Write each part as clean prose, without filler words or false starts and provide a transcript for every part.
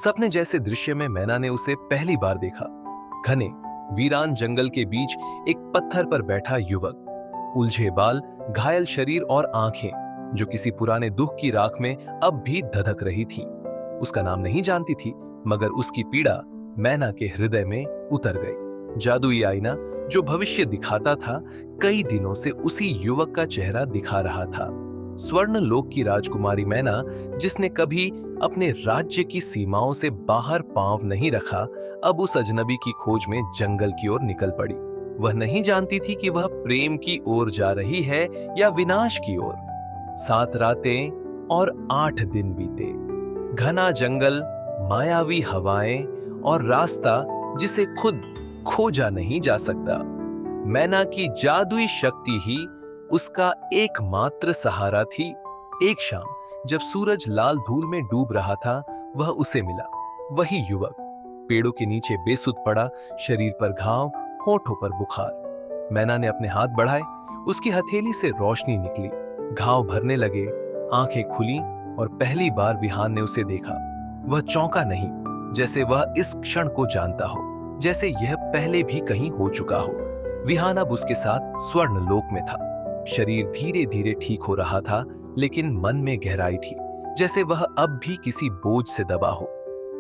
सपने जैसे दृश्य में मैना ने उसे पहली बार देखा। घने वीरान जंगल के बीच एक पत्थर पर बैठा युवक, उलझे बाल, घायल शरीर और आंखें जो किसी पुराने दुख की राख में अब भी धधक रही थी। उसका नाम नहीं जानती थी, मगर उसकी पीड़ा मैना के हृदय में उतर गई। जादुई आईना जो भविष्य दिखाता था, कई दिनों से उसी युवक का चेहरा दिखा रहा था। स्वर्ण लोक की राजकुमारी मैना, जिसने कभी अपने राज्य की सीमाओं से बाहर पांव नहीं रखा, अब उस अजनबी की खोज में जंगल की ओर निकल पड़ी। वह नहीं जानती थी कि वह प्रेम की ओर जा रही है या विनाश की ओर। 7 रातें और 8 दिन बीते। घना जंगल, मायावी हवाएं और रास्ता जिसे खुद खोजा नहीं जा सकता। मैना की जादुई शक्ति ही उसका एकमात्र सहारा थी। एक शाम जब सूरज लाल धूल में डूब रहा था, वह उसे मिला। वही युवक, पेड़ों के नीचे बेसुध पड़ा, शरीर पर घाव, होठों पर बुखार। मैना ने अपने हाथ बढ़ाए, उसकी हथेली से रोशनी निकली, घाव भरने लगे, आंखें खुली और पहली बार विहान ने उसे देखा। वह चौंका नहीं, जैसे वह इस क्षण को जानता हो, जैसे यह पहले भी कहीं हो चुका हो। विहान अब उसके साथ स्वर्ण लोक में था। शरीर धीरे धीरे ठीक हो रहा था, लेकिन मन में गहराई थी, जैसे वह अब भी किसी बोझ से दबा हो।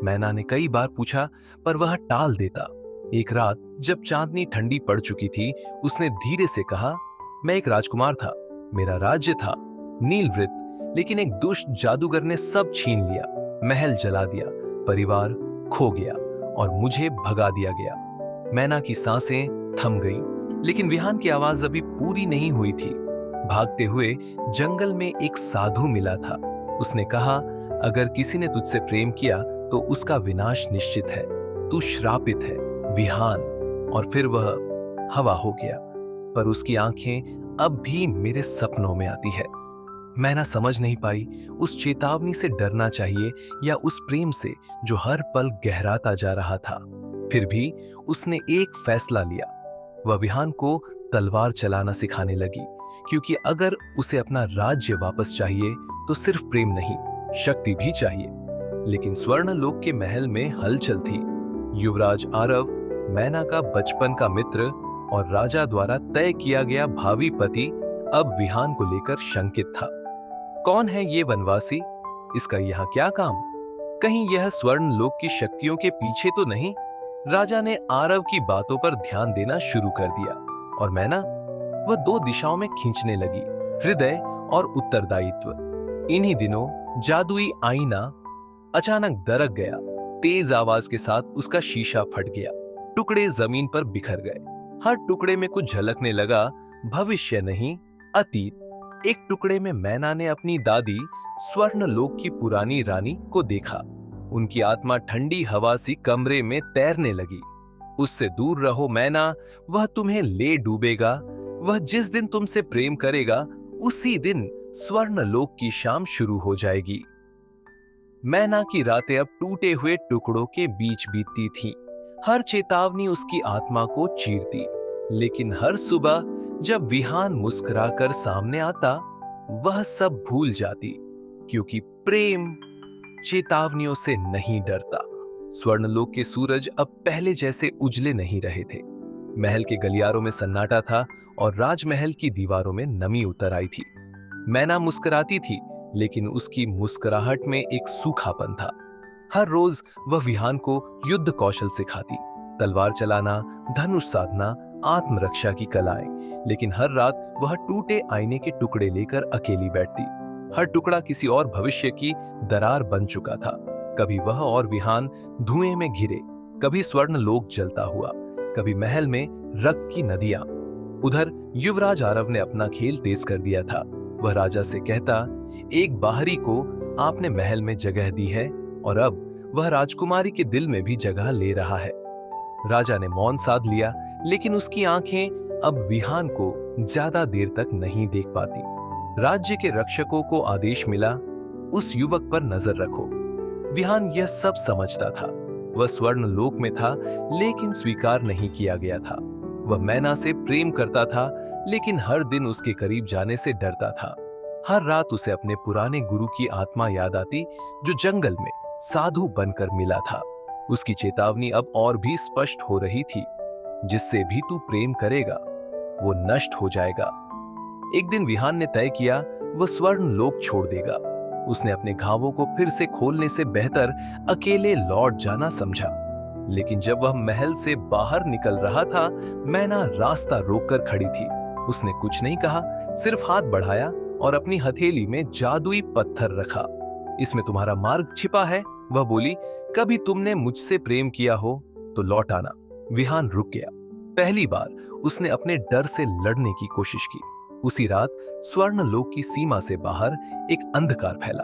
मैना ने कई बार पूछा, पर वह टाल देता। एक रात जब चांदनी ठंडी पड़ चुकी थी, उसने धीरे से कहा, मैं एक राजकुमार था, मेरा राज्य था नीलवृत, लेकिन एक दुष्ट जादूगर ने सब छीन लिया, महल जला दिया, परिवार खो गया और मुझे भगा दिया गया। मैना की सांसें थम गईं, लेकिन विहान की आवाज अभी पूरी नहीं हुई थी। भागते हुए जंगल में एक साधु मिला था। उसने कहा, अगर किसी ने तुझसे प्रेम किया तो उसका विनाश निश्चित है, तू श्रापित है विहान। और फिर वह हवा हो गया, पर उसकी आंखें अब भी मेरे सपनों में आती है। मैना समझ नहीं पाई, उस चेतावनी से डरना चाहिए या उस प्रेम से जो हर पल गहराता जा रहा था। फिर भी उसने एक फैसला लिया। वह विहान को तलवार चलाना सिखाने लगी, क्योंकि अगर उसे अपना राज्य वापस चाहिए तो सिर्फ प्रेम नहीं, शक्ति भी चाहिए। लेकिन स्वर्ण लोक के महल में हलचल थी। युवराज आरव, मैना का बचपन का मित्र और राजा द्वारा तय किया गया भावी पति, अब विहान को लेकर शंकित था। कौन है ये वनवासी? इसका यहाँ क्या काम? कहीं यह स्वर्ण लोक की शक्तियों के पीछे तो नहीं? राजा ने आरव की बातों पर ध्यान देना शुरू कर दिया, और मैना, वह 2 दिशाओं में खींचने लगी, हृदय और उत्तरदायित्व। इन्हीं दिनों जादुई आईना अचानक दरक गया। तेज आवाज के साथ उसका शीशा फट गया, टुकड़े जमीन पर बिखर गए। हर टुकड़े में कुछ झलकने लगा, भविष्य नहीं, अतीत। एक टुकड़े में मैना ने अपनी दादी, स्वर्ण लोक की पुरानी रानी को देखा। उनकी आत्मा ठंडी हवा सी कमरे में तैरने लगी। उससे दूर रहो मैना, वह तुम्हें ले डूबेगा। वह जिस दिन तुमसे प्रेम करेगा, उसी दिन स्वर्ण लोक की शाम शुरू हो जाएगी। मैना की रातें अब टूटे हुए टुकड़ों के बीच बीतती थीं। हर चेतावनी उसकी आत्मा को चीरती, लेकिन हर सुबह जब विहान मुस्कुराकर सामने आता, वह सब भूल जाती, क्योंकि प्रेम चेतावनियों से नहीं डरता। स्वर्णलोक के सूरज अब पहले जैसे उजले नहीं रहे थे। महल के गलियारों में सन्नाटा था और राजमहल की दीवारों में नमी उतर आई थी। मैना मुस्कुराती थी, लेकिन उसकी मुस्कुराहट में एक सूखापन था। हर रोज वह विहान को युद्ध कौशल सिखाती, तलवार चलाना, धनुष साधना, आत्मरक्षा की कलाएं, लेकिन हर रात वह टूटे आईने के टुकड़े लेकर अकेली बैठती। हर टुकड़ा किसी और भविष्य की दरार बन चुका था। कभी वह और विहान धुएं में घिरे, कभी स्वर्ण लोक जलता हुआ, कभी महल में रक्त की नदियां। उधर युवराज आरव ने अपना खेल तेज कर दिया था। वह राजा से कहता, एक बाहरी को आपने महल में जगह दी है और अब वह राजकुमारी के दिल में भी जगह ले रहा है। राजा ने मौन साध लिया, लेकिन उसकी आंखें अब विहान को ज्यादा देर तक नहीं देख पाती। राज्य के रक्षकों को आदेश मिला, उस युवक पर नजर रखो। विहान यह सब समझता था। वह स्वर्ण लोक में था, लेकिन स्वीकार नहीं किया गया था। वह मैना से प्रेम करता था, लेकिन हर दिन उसके करीब जाने से डरता था। हर रात उसे अपने पुराने गुरु की आत्मा याद आती, जो जंगल में साधु बनकर मिला था। उसकी चेतावनी अब और भी स्पष्ट हो रही थी, जिससे भी तू प्रेम करेगा वो नष्ट हो जाएगा। एक दिन विहान ने तय किया वह स्वर्ण लोक छोड़ देगा। उसने अपने घावों को फिर से खोलने से बेहतर अकेले लौट जाना समझा। लेकिन जब वह महल से बाहर निकल रहा था, मैना रास्ता रोककर खड़ी थी। उसने कुछ नहीं कहा, सिर्फ हाथ बढ़ाया और अपनी हथेली में जादुई पत्थर रखा। इसमें तुम्हारा मार्ग छिपा है, वह बोली। कभी तुमने मुझसे प्रेम किया हो तो लौट आना। विहान रुक गया। पहली बार उसने अपने डर से लड़ने की कोशिश की। उसी रात स्वर्ण लोक की सीमा से बाहर एक अंधकार फैला।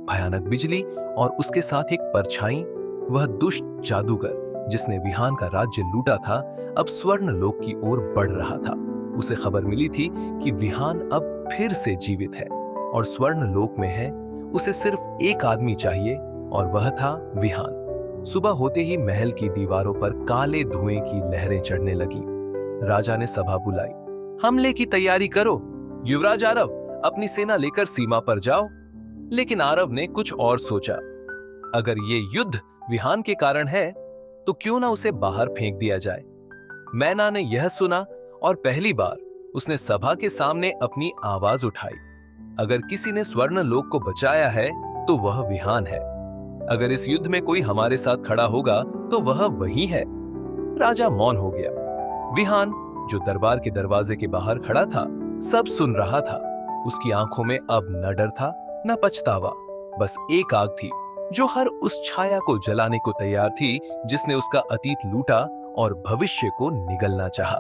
भयानक बिजली और उसके साथ एक परछाई। वह दुष्ट जादूगर जिसने विहान का राज्य लूटा था, अब स्वर्ण लोक की ओर बढ़ रहा था। उसे खबर मिली थी कि विहान अब फिर से जीवित है और स्वर्ण लोक में है। उसे सिर्फ एक आदमी चाहिए और वह था विहान। सुबह होते ही महल की दीवारों पर काले धुएं की लहरें चढ़ने लगी। राजा ने सभा बुलाई। हमले की तैयारी करो। युवराज आरव, अपनी सेना लेकर सीमा पर जाओ। लेकिन आरव ने कुछ और सोचा। अगर ये युद्ध विहान के कारण है तो क्यों ना उसे बाहर फेंक दिया जाए। मैना ने यह सुना और पहली बार उसने सभा के सामने अपनी आवाज उठाई। अगर किसी ने स्वर्ण लोक को बचाया है तो वह विहान है। अगर इस युद्ध में कोई हमारे साथ खड़ा होगा तो वह वही है। राजा मौन हो गया। विहान, जो दरबार के दरवाजे के बाहर खड़ा था, सब सुन रहा था। उसकी आंखों में अब न डर था न पछतावा, बस एक आग थी जो हर उस छाया को जलाने को तैयार थी जिसने उसका अतीत लूटा और भविष्य को निगलना चाहा।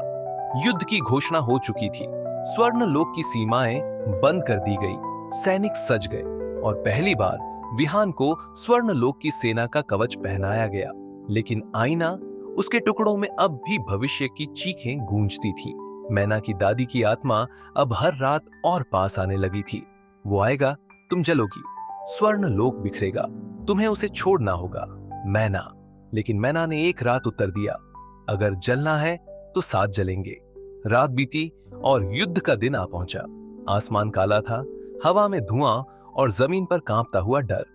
युद्ध की घोषणा हो चुकी थी। स्वर्ण लोक की सीमाएं बंद कर दी गई। सैनिक सज गए और पहली बार विहान को स्वर्ण लोक की सेना का कवच पहनाया गया। लेकिन आईना, उसके टुकड़ों में अब भी भविष्य की चीखें गूंजती थी। मैना की दादी की आत्मा अब हर रात और पास आने लगी थी। वो आएगा, तुम जलोगी, स्वर्ण लोक बिखरेगा, तुम्हें उसे छोड़ना होगा, मैना। लेकिन मैना ने एक रात उत्तर दिया, अगर जलना है तो साथ जलेंगे। रात बीती और युद्ध का दिन आ पहुंचा। आसमान काला था, हवा में धुआं और जमीन पर कांपता हुआ डर।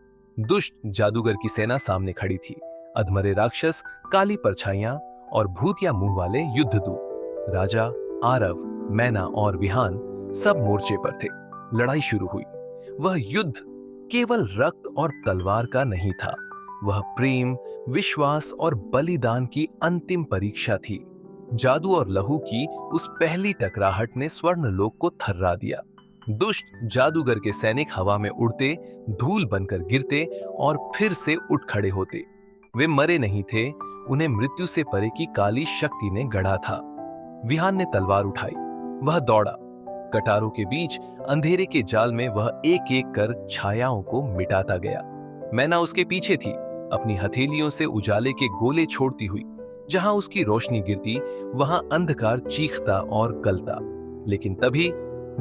दुष्ट जादूगर की सेना सामने खड़ी थी। अधमरे राक्षस, काली परछाइयां और भूतिया मुंह वाले युद्धदूत। राजा, आरव, मैना और विहान सब मोर्चे पर थे। लड़ाई शुरू हुई। वह युद्ध केवल रक्त और तलवार का नहीं था। वह प्रेम, विश्वास और बलिदान की अंतिम परीक्षा थी। जादू और लहू की उस पहली टकराहट ने स्वर्ण लोक को थर्रा दिया। दुष्ट जादूगर के सैनिक हवा में उड़ते, धूल बनकर गिरते और फिर से उठ खड़े होते। वे मरे नहीं थे, उन्हें मृत्यु से परे की काली शक्ति ने गढ़ा था। विहान ने तलवार उठाई। वह दौड़ा। कटारों के बीच अंधेरे के जाल में वह एक एक कर छायाओं को मिटाता गया। मैना उसके पीछे थी, अपनी हथेलियों से उजाले के गोले छोड़ती हुई। जहां उसकी रोशनी गिरती वहां अंधकार चीखता और गलता। लेकिन तभी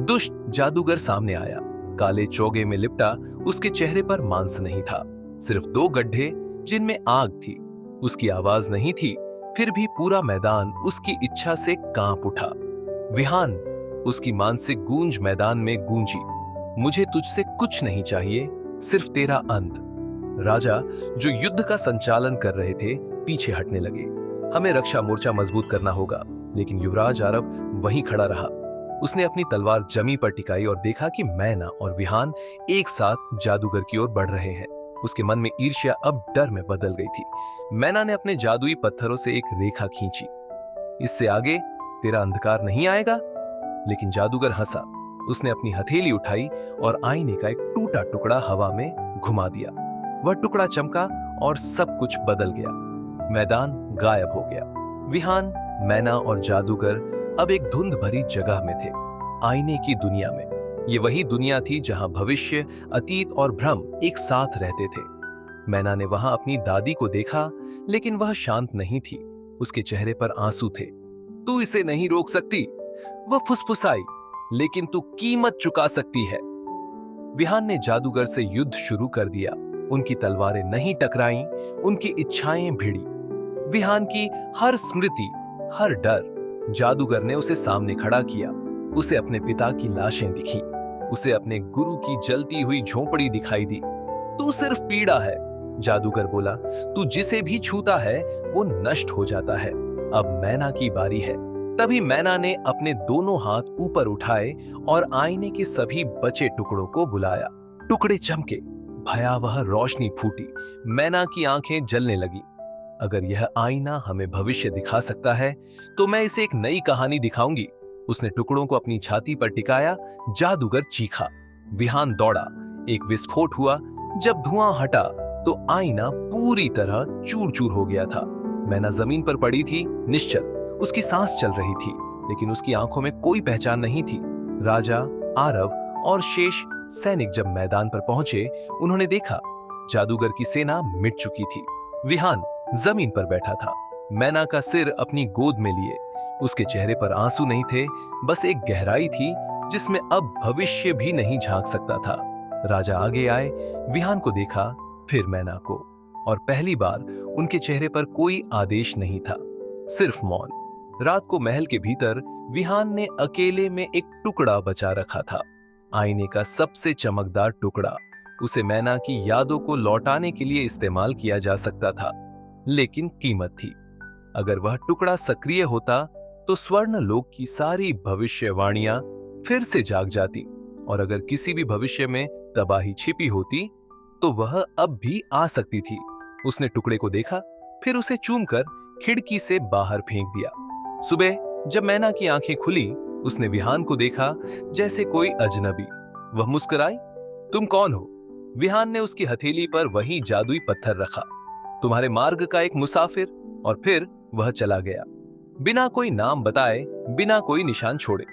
दुष्ट जादूगर सामने आया। काले चोगे में लिपटा उसके चेहरे पर मांस नहीं था, सिर्फ दो गड्ढे जिनमें आग थी। उसकी आवाज नहीं थी, फिर भी पूरा मैदान उसकी इच्छा से कांप उठा। विहान, उसकी मानसिक गूंज मैदान में गूंजी। मुझे तुझसे कुछ नहीं चाहिए, सिर्फ तेरा अंत। राजा, जो युद्ध का संचालन कर रहे थे, पीछे हटने लगे। हमें रक्षा मोर्चा मजबूत करना होगा। लेकिन युवराज आरव वहीं खड़ा रहा। उसने अपनी तलवार जमी पर टिकाई और देखा कि मैना और विहान एक साथ जादूगर की ओर बढ़ रहे हैं। उसके मन में ईर्ष्या अब डर में बदल गई थी। मैना ने अपने जादुई पत्थरों से एक रेखा खींची। इससे आगे तेरा अंधकार नहीं आएगा। लेकिन जादूगर हंसा। उसने अपनी हथेली उठाई और आईने का एक टूटा टुकड़ा हवा में घुमा दिया। वह टुकड़ा चमका और सब कुछ बदल गया। मैदान गायब हो गया। विहान, मैना और जादूगर अब एक धुंध भरी जगह में थे, आईने की दुनिया में। ये वही दुनिया थी जहां भविष्य, अतीत और भ्रम एक साथ रहते थे। मैना ने वहां अपनी दादी को देखा, लेकिन वह शांत नहीं थी। उसके चेहरे पर आंसू थे। तू इसे नहीं रोक सकती, वह फुसफुसाई, लेकिन तू कीमत चुका सकती है। विहान ने जादूगर से युद्ध शुरू कर दिया। उनकी तलवारें नहीं टकराईं, उनकी इच्छाएं भिड़ी। विहान की हर स्मृति, हर डर, जादूगर ने उसे सामने खड़ा किया। उसे अपने पिता की लाशें दिखी। उसे अपने गुरु की जलती हुई झोंपड़ी दिखाई दी। तू सिर्फ पीड़ा है, जादूगर बोला, तू जिसे भी छूता है वो नष्ट हो जाता है। अब मैना की बारी है। तभी मैना ने अपने दोनों हाथ ऊपर उठाए और आईने के सभी बचे टुकड़ों को बुलाया। टुकड़े चमके, भयावह रोशनी फूटी, मैना की आंखें जलने लगी। अगर यह आईना हमें भविष्य दिखा सकता है तो मैं इसे एक नई कहानी दिखाऊंगी। उसने टुकड़ों को अपनी छाती पर टिकाया। जादूगर चीखा। विहान दौड़ा। एक विस्फोट हुआ। जब धुआं हटा तो आईना पूरी तरह चूर चूर हो गया था। मैना जमीन पर पड़ी थी, निश्चल। उसकी सांस चल रही थी, लेकिन उसकी आंखों में कोई पहचान नहीं थी। राजा, आरव और शेष सैनिक जब मैदान पर पहुंचे, उन्होंने देखा जादूगर की सेना मिट चुकी थी। विहान जमीन पर बैठा था, मैना का सिर अपनी गोद में लिए। उसके चेहरे पर आंसू नहीं थे, बस एक गहराई थी जिसमें अब भविष्य भी नहीं झांक सकता था। राजा आगे आए, विहान को देखा, फिर मैना को, और पहली बार उनके चेहरे पर कोई आदेश नहीं था, सिर्फ मौन। रात को महल के भीतर विहान ने अकेले में एक टुकड़ा बचा रखा था, आईने का सबसे चमकदार टुकड़ा। उसे मैना की यादों को लौटाने के लिए इस्तेमाल किया जा सकता था, लेकिन कीमत थी। अगर वह टुकड़ा सक्रिय होता तो स्वर्ण लोक की सारी भविष्यवाणियां फिर से जाग जाती, और अगर किसी भी भविष्य में तबाही छिपी होती तो वह अब भी आ सकती थी। उसने टुकड़े को देखा, फिर उसे चूमकर खिड़की से बाहर फेंक दिया। सुबह जब मैना की आंखें खुली, उसने विहान को देखा जैसे कोई अजनबी। वह मुस्कुराई। तुम कौन हो? विहान ने उसकी हथेली पर वही जादुई पत्थर रखा। तुम्हारे मार्ग का एक मुसाफिर। और फिर वह चला गया, बिना कोई नाम बताए, बिना कोई निशान छोड़े।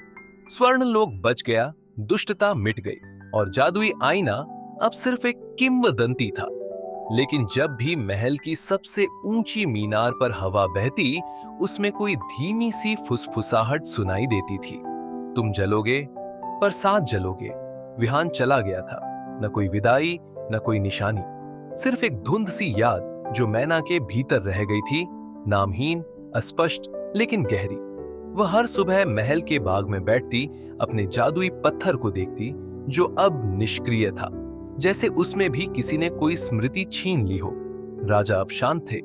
स्वर्ण लोक बच गया, दुष्टता मिट गई, और जादुई आईना अब सिर्फ एक किंवदंती था। लेकिन जब भी महल की सबसे ऊंची मीनार पर हवा बहती, उसमें कोई धीमी सी फुसफुसाहट सुनाई देती थी। तुम जलोगे, पर साथ जलोगे। विहान चला गया था, न कोई विदाई, न कोई निशानी, सिर्फ एक धुंध सी याद जो मैना के भीतर रह गई थी, नामहीन, अस्पष्ट, लेकिन गहरी। वह हर सुबह महल के बाग में बैठती, अपने जादुई पत्थर को देखती, जो अब निष्क्रिय था, जैसे उसमें भी किसी ने कोई स्मृति छीन ली हो। राजा अब शांत थे।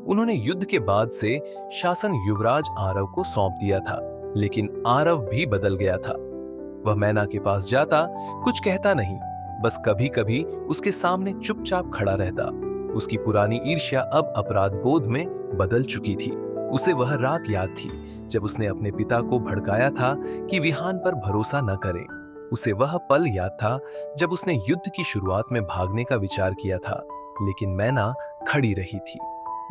उन्होंने युद्ध के बाद से शासन युवराज आरव को सौंप दिया था, लेकिन आरव भी बदल गया था। वह मैना के पास जाता, कुछ कहता नहीं, बस कभी कभी उसके सामने चुपचाप खड़ा रहता। उसकी पुरानी ईर्ष्या अब अपराध बोध में बदल चुकी थी। उसे वह रात याद थी जब उसने अपने पिता को भड़काया था कि विहान पर भरोसा न करें। उसे वह पल याद था जब उसने युद्ध की शुरुआत में भागने का विचार किया था, लेकिन मैना खड़ी रही थी।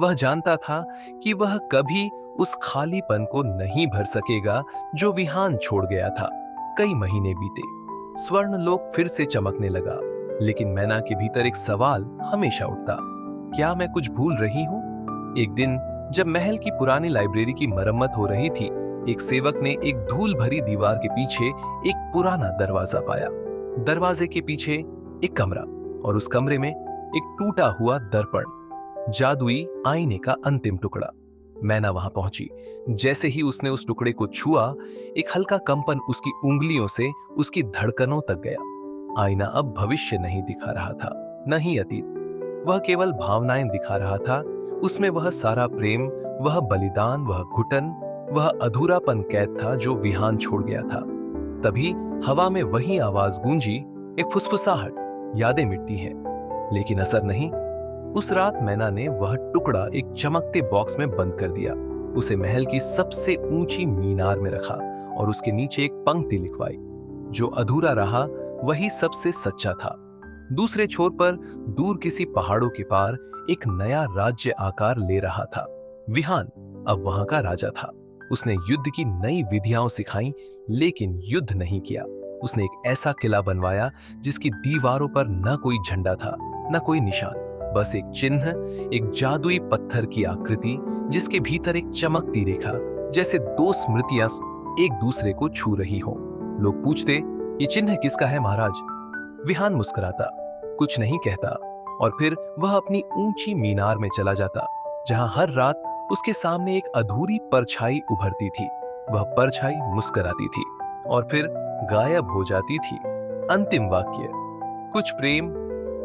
वह जानता था कि वह कभी उस खालीपन को नहीं भर सकेगा जो विहान छोड़ गया था। कई महीने बीते, स्वर्ण लोक फिर से चमकने लगा, लेकिन मैना के भीतर एक सवाल हमेशा उठता, क्या मैं कुछ भूल रही हूं? एक दिन जब महल की पुरानी लाइब्रेरी की मरम्मत हो रही थी, एक सेवक ने एक धूल भरी दीवार के पीछे एक पुराना दरवाजा पाया। दरवाजे के पीछे एक कमरा, और उस कमरे में एक टूटा हुआ दर्पण, जादुई आईने का अंतिम टुकड़ा। मैना वहां पहुंची। जैसे ही उसने उस टुकड़े को छुआ, एक हल्का कंपन उसकी उंगलियों से उसकी धड़कनों तक गया। आईना अब भविष्य नहीं दिखा रहा था, न ही अतीत। वह केवल भावनाएं दिखा रहा था। उसमें वह सारा प्रेम, वह बलिदान, वह घुटन, वह अधूरापन कैद था जो विहान छोड़ गया था। तभी हवा में वही आवाज गूंजी, एक फुसफुसाहट, यादें मिटती हैं, लेकिन असर नहीं। उस रात मैना ने वह टुकड़ा एक चमकते बॉक्स में बंद कर दिया। उसे महल की सबसे ऊंची मीनार में रखा और उसके नीचे एक पंक्ति लिखवाई, जो अधूरा रहा वही सबसे सच्चा था। दूसरे छोर पर दूर किसी पहाड़ों के पार एक नया राज्य आकार ले रहा था। विहान अब वहां का राजा था। उसने युद्ध की नई विधियां सिखाई, लेकिन युद्ध नहीं किया। उसने एक ऐसा किला बनवाया जिसकी दीवारों पर न कोई झंडा था, न कोई निशान, बस एक चिन्ह, एक जादुई पत्थर की आकृति जिसके भीतर एक चमकती रेखा, जैसे दो स्मृतियां एक दूसरे को छू रही हो। लोग पूछते, ये चिन्ह किसका है महाराज? विहान मुस्कुराता, कुछ नहीं कहता, और फिर वह अपनी ऊंची मीनार में चला जाता, जहां हर रात उसके सामने एक अधूरी परछाई उभरती थी। वह परछाई मुस्कुराती थी और फिर गायब हो जाती थी। अंतिम वाक्य, कुछ प्रेम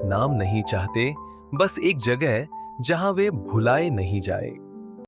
नाम नहीं चाहते, बस एक जगह जहां वे भुलाए नहीं जाए।